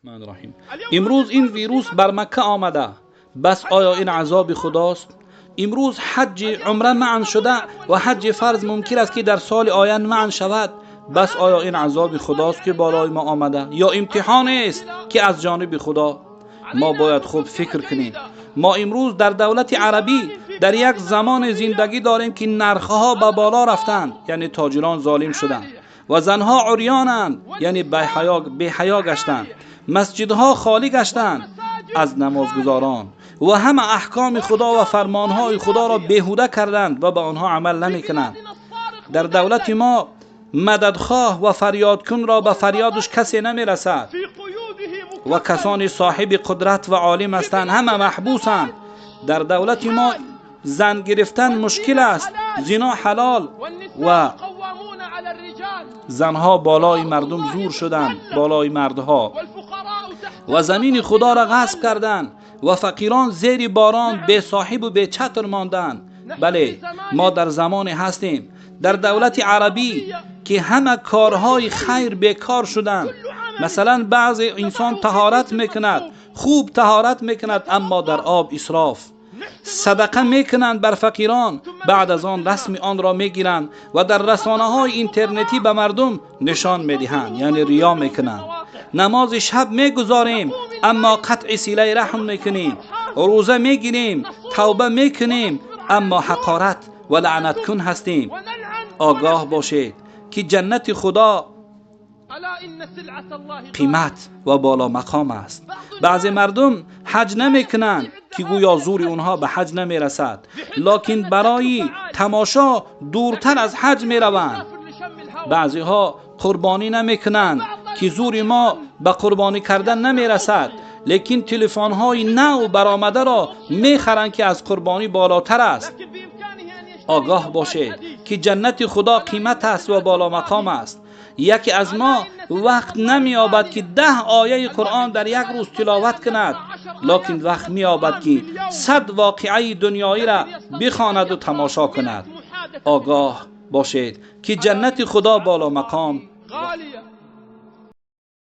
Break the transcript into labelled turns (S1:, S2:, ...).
S1: الرحیم. امروز این ویروس بر مکه آمده، بس آیا این عذاب خداست؟ امروز حج عمره معن شده و حج فرض ممکن است که در سال آینده معن شود، بس آیا این عذاب خداست که بالای ما آمده یا امتحان است که از جانب خدا؟ ما باید خوب فکر کنیم. ما امروز در دولت عربی در یک زمان زندگی داریم که نرخها به بالا رفتند، یعنی تاجران ظالم شدند و زنها عریانند، یعنی بی حیا گشتند. مسجدها خالی گشتند از نمازگزاران و همه احکام خدا و فرمانهای خدا را بیهوده کردند و به آنها عمل نمی‌کنند. در دولت ما مددخواه و فریادکن را به فریادش کسی نمی‌رسد و کسانی صاحب قدرت و عالم هستند همه محبوسند. در دولت ما زن گرفتن مشکل است، زنا حلال و زنها بالای مردم زور شدند، بالای مردها، و زمین خدا را غصب کردند و فقیران زیر باران بی صاحب و بی چتر ماندند. بله، ما در زمان هستیم در دولت عربی که همه کارهای خیر بیکار شدند. مثلا بعض انسان طهارت میکند، خوب طهارت میکند، اما در آب اسراف. صدقه میکنند بر فقیران، بعد از آن رسم آن را میگیرند و در رسانه های اینترنتی به مردم نشان میدهند، یعنی ریا میکنند. نماز شب میگذاریم اما قطع صله رحم میکنیم، روزه میگیریم، توبه میکنیم، اما حقارت و لعنت کن هستیم. آگاه باشید که جنت خدا قیمت و بالا مقام است. بعضی مردم حج نمیکنند که گویا زور اونها به حج نمیرسد، لکن برای تماشا دورتر از حج میروند. بعضی ها قربانی نمیکنند که زور ما به قربانی کردن نمیرسد، لیکن تلفن های نو برآمده را میخرند که از قربانی بالاتر است. آگاه باشید که جنت خدا قیمت است و بالا مقام است. یکی از ما وقت نمی‌یابد که 10 آیه قرآن در یک روز تلاوت کند، لکن وقت می‌یابد که 100 واقعه دنیایی را بخواند و تماشا کند. آگاه باشید که جنت خدا بالا مقام